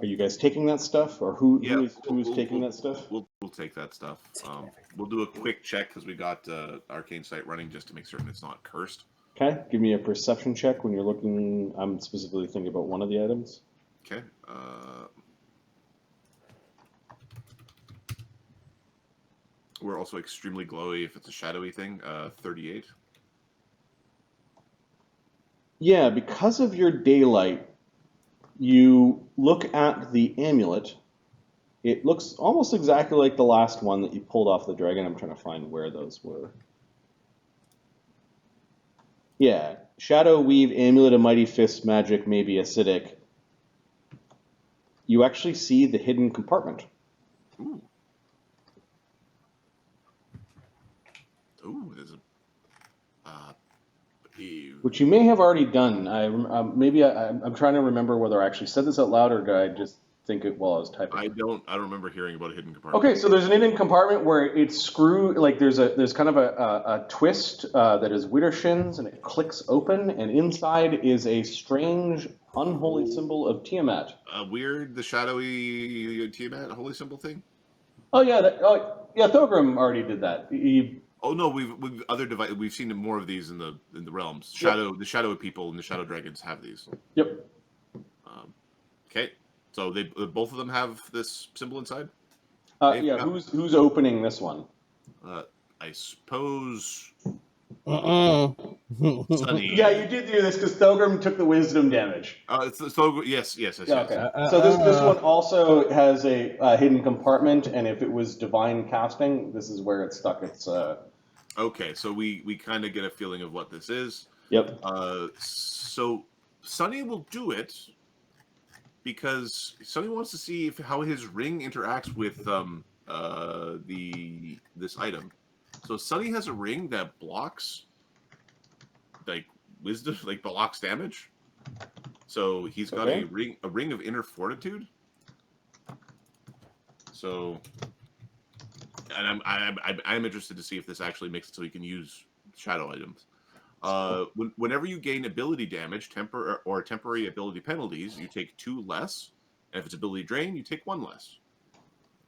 Are you guys taking that stuff, or who is taking that stuff? We'll take that stuff. We'll do a quick check because we got Arcane Sight running just to make certain it's not cursed. Okay, give me a perception check when you're looking. I'm specifically thinking about one of the items. Okay. We're also extremely glowy if it's a shadowy thing. 38. Yeah, because of your daylight, you look at the amulet. It looks almost exactly like the last one that you pulled off the dragon. I'm trying to find where those were. Yeah, Shadow Weave, Amulet of Mighty Fist, Magic, maybe Acidic. You actually see the hidden compartment. Ooh. Ooh, there's a... Which you may have already done. I'm trying to remember whether I actually said this out loud or did I just think it while I was typing. I don't remember hearing about a hidden compartment. Okay, so there's an hidden compartment where it's screwed, like there's kind of a twist that is Widdershins, and it clicks open, and inside is a strange, unholy symbol of Tiamat. Weird, the shadowy Tiamat holy symbol thing? Oh yeah, Thogrim already did that. Oh no, we've seen more of these in the realms. The shadow people and the shadow dragons have these. Yep. Okay, so they both of them have this symbol inside. Who's opening this one? I suppose. Sunny. Yeah, you did do this because Thogrim took the wisdom damage. Yes. Okay. So this one also has a hidden compartment, and if it was divine casting, this is where it's stuck. It's Okay, so we kind of get a feeling of what this is. Yep. So Sunny will do it because Sunny wants to see how his ring interacts with this item. So Sunny has a ring that blocks wisdom, blocks damage. So he's got a ring of inner fortitude. So, and I'm interested to see if this actually makes it so he can use shadow items. Whenever you gain ability damage, or temporary ability penalties, you take 2 less. And if it's ability drain, you take 1 less.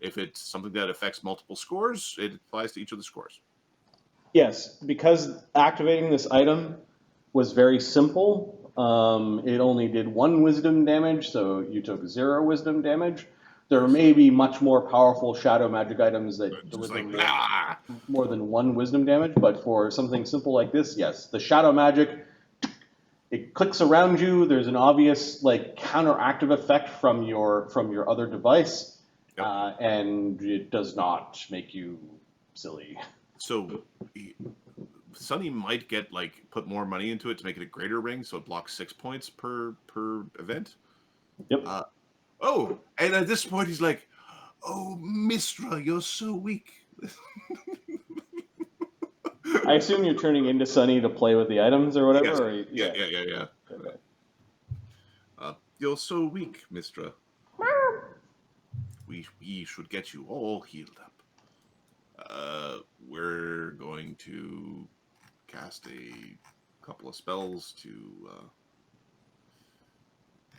If it's something that affects multiple scores, it applies to each of the scores. Yes, because activating this item was very simple. It only did 1 wisdom damage, so you took 0 wisdom damage. There may be much more powerful shadow magic items that deliver more than 1 wisdom damage, but for something simple like this, yes. The shadow magic, it clicks around you. There's an obvious counteractive effect from your other device, and it does not make you silly. So Sunny might get put more money into it to make it a greater ring, so it blocks 6 points per event. Yep. And at this point he's like, "Oh, Mistra, you're so weak." I assume you're turning into Sunny to play with the items or whatever. Yes. Yeah. Okay. You're so weak, Mistra. We should get you all healed up. We're going to cast a couple of spells to.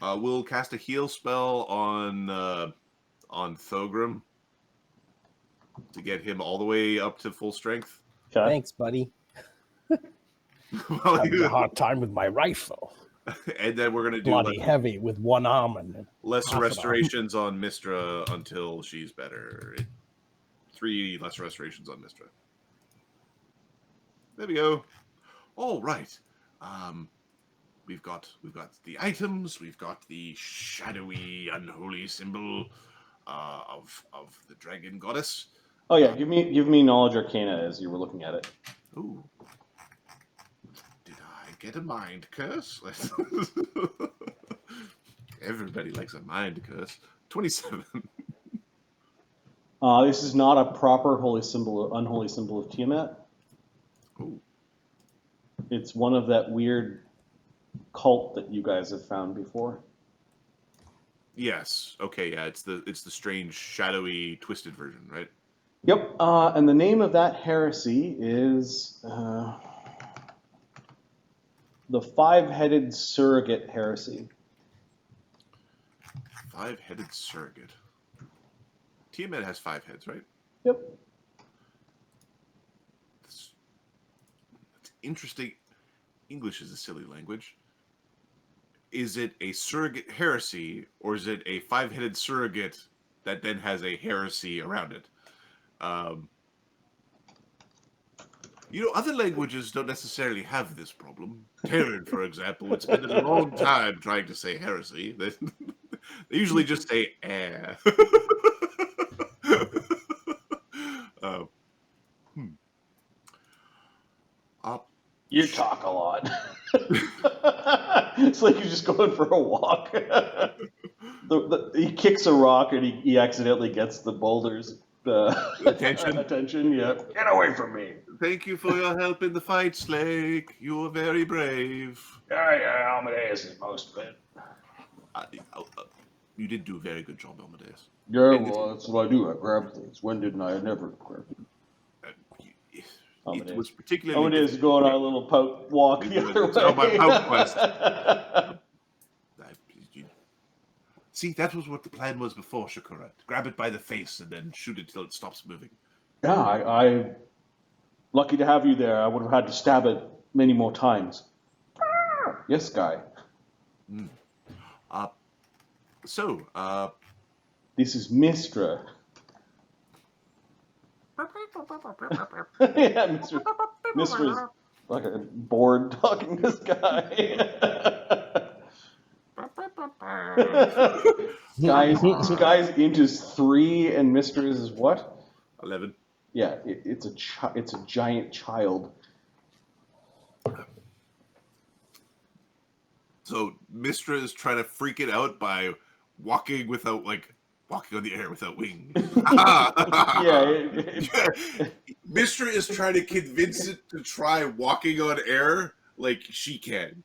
We'll cast a heal spell on Thogrim to get him all the way up to full strength. Okay. Thanks, buddy. Having a hard time with my rifle. And then we're going to do bloody heavy with 1 arm and lesser restorations on Mistra until she's better. 3 lesser restorations on Mistra. There we go. All right. We've got the items. We've got the shadowy, unholy symbol of the dragon goddess. Oh yeah, give me knowledge arcana as you were looking at it. Ooh. Did I get a mind curse? Everybody likes a mind curse. 27. This is not a proper unholy symbol of Tiamat. Ooh. It's one of that weird cult that you guys have found before. Yes. Okay. Yeah. It's the strange, shadowy, twisted version, right? Yep. And the name of that heresy is the 5-headed surrogate heresy. 5-headed surrogate. Tiamat has 5 heads, right? Yep. That's interesting. English is a silly language. Is it a surrogate heresy, or is it a 5-headed surrogate that then has a heresy around it? Other languages don't necessarily have this problem. Terran, for example, would spend a long time trying to say heresy. They usually just say eh. uh, hmm. You talk a lot. It's like you're just going for a walk. He kicks a rock and he accidentally gets the boulder's Attention. attention. Yeah. Get away from me. Thank you for your help in the fight, Slake. You were very brave. Yeah, Amadeus is most of it. You did do a very good job, Amadeus. Yeah, And well, that's what I do. I grab things. When didn't I? I never grabbed them. It was particularly... Amadeus is going on a little pout walk the other way. On my pout quest. See, that was what the plan was before, Shakura. Grab it by the face and then shoot it till it stops moving. Yeah, I lucky to have you there. I would have had to stab it many more times. Yes, guy. This is Mistra. Yeah, Mistra's like a bored talking to this guy. Guy's inches 3 and Mistra's is what? 11. Yeah, it's a giant child. So Mistra is trying to freak it out by walking on the air without wings. Yeah. Mistra is trying to convince it to try walking on air like she can.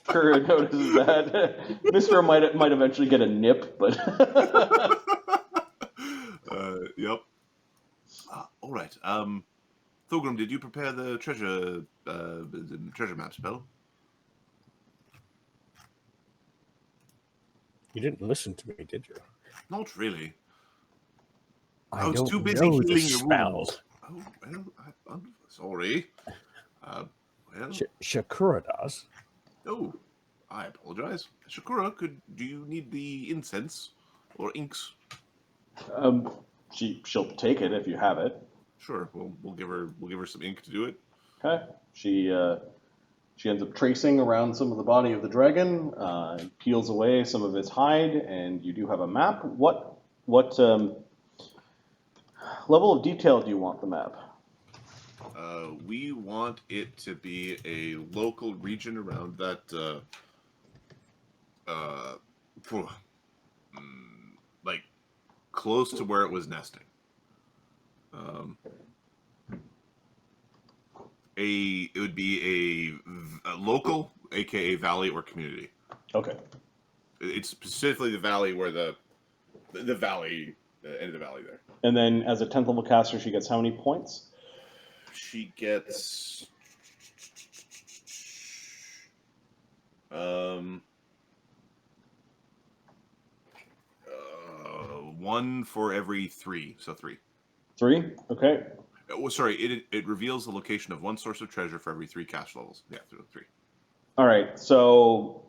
Kura notices that. Mistra might eventually get a nip, but... Yep. All right. Thorgrim, did you prepare the treasure map spell? You didn't listen to me, did you? Not really. I was don't too busy know the healing your spells. wounds. Oh, well, I'm sorry. Shakura does. Oh, I apologize. Shakura, do you need the incense or inks? She'll take it if you have it. Sure, we'll give her some ink to do it. Okay. She ends up tracing around some of the body of the dragon, peels away some of its hide, and you do have a map. What level of detail do you want the map? We want it to be a local region around that. Like close to where it was nesting. It would be a local, aka valley or community. Okay. It's specifically the valley where the valley, the end of the valley there. And then as a 10th level caster, she gets how many points? She gets 1 for every 3, so 3. 3? Okay. Oh, sorry, it reveals the location of 1 source of treasure for every 3 cast levels. Yeah, 3. All right, so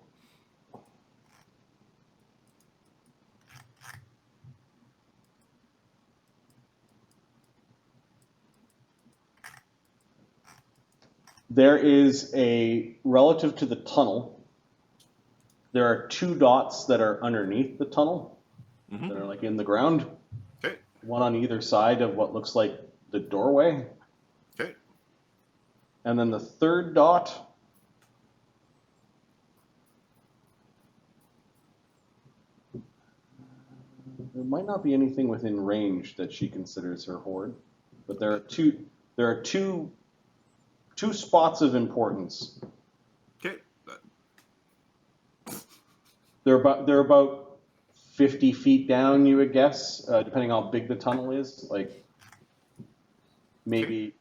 there is relative to the tunnel, there are 2 dots that are underneath the tunnel that are like in the ground. Okay. One on either side of what looks like the doorway. Okay. And then the 3rd dot there might not be anything within range that she considers her hoard, but there are two spots of importance. Okay. They're about 50 feet down, you would guess, depending how big the tunnel is. Like maybe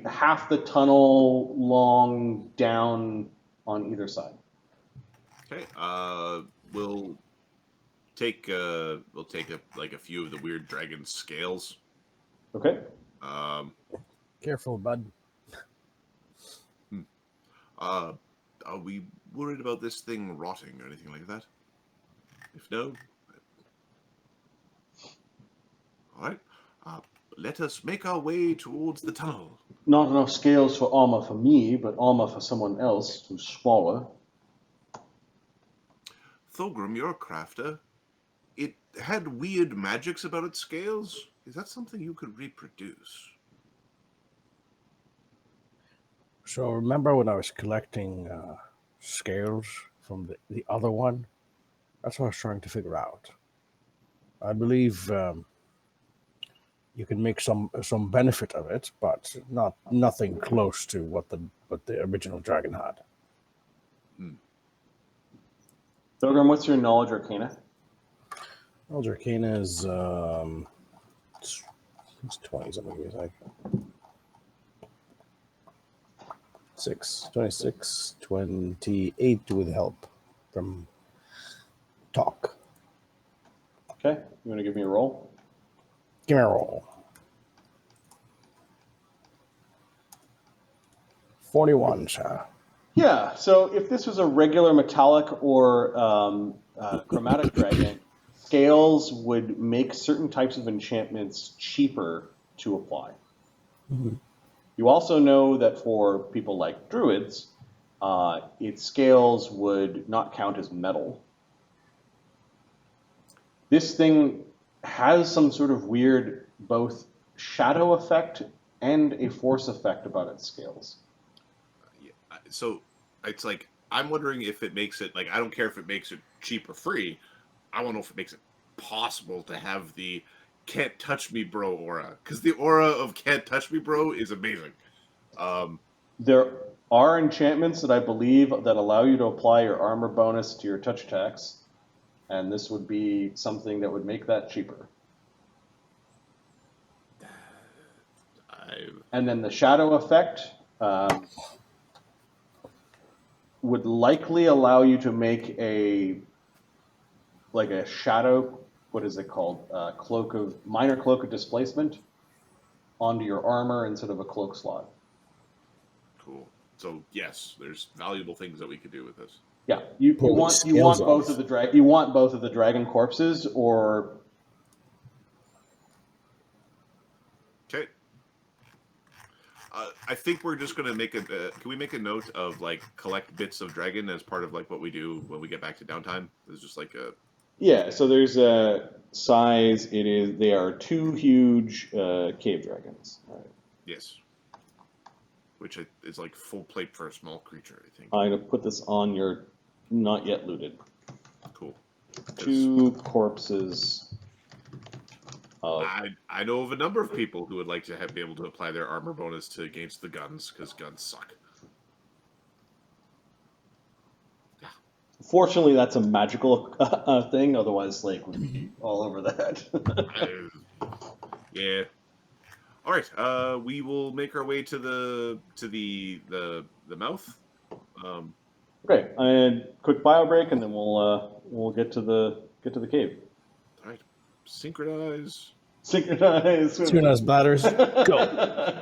half the tunnel long down on either side. Okay. We'll take a few of the weird dragon scales. Okay. Careful, bud. Are we worried about this thing rotting or anything like that? If no, all right. Let us make our way towards the tunnel. Not enough scales for armor for me, but armor for someone else who's smaller. Thorgrim, you're a crafter. It had weird magics about its scales. Is that something you could reproduce? So remember when I was collecting scales from the other one? That's what I was trying to figure out. I believe you can make some benefit of it, but nothing close to what the original dragon had. Thogrim, what's your knowledge arcana? Knowledge Arcana is it's 20 something. Like 26, 28 with help from talk. Okay, you want to give me a roll? Give me a roll. 41, sir. Yeah, so if this was a regular metallic or chromatic dragon, scales would make certain types of enchantments cheaper to apply. Mm-hmm. You also know that for people like druids, its scales would not count as metal. This thing has some sort of weird both shadow effect and a force effect about its scales. So it's like I'm wondering if it makes it like I don't care if it makes it cheap or free. I want to know if it makes it possible to have the "can't touch me, bro" aura, because the aura of "can't touch me, bro" is amazing. There are enchantments that I believe that allow you to apply your armor bonus to your touch attacks, and this would be something that would make that cheaper. And then the shadow effect would likely allow you to make a shadow, what is it called? Minor cloak of displacement onto your armor instead of a cloak slot. Cool. So yes, there's valuable things that we could do with this. Yeah, you want both of the dragon corpses, or okay. I think we're just gonna make a. Can we make a note of like collect bits of dragon as part of like what we do when we get back to downtime? It's just like a. yeah. So there's a size. They are two huge cave dragons. All right. Yes. Which is like full plate for a small creature, I think. I'm gonna put this on your not yet looted. Cool. 2 corpses. I know of a number of people who would like to be able to apply their armor bonus against the guns because guns suck. Yeah. Fortunately, that's a magical thing. Otherwise, Slake would be all over that. Yeah. All right. We will make our way to the mouth. Okay, and quick bio break, and then we'll get to the cave. All right. Synchronize. Synchronize. Synchronize bladders. Go.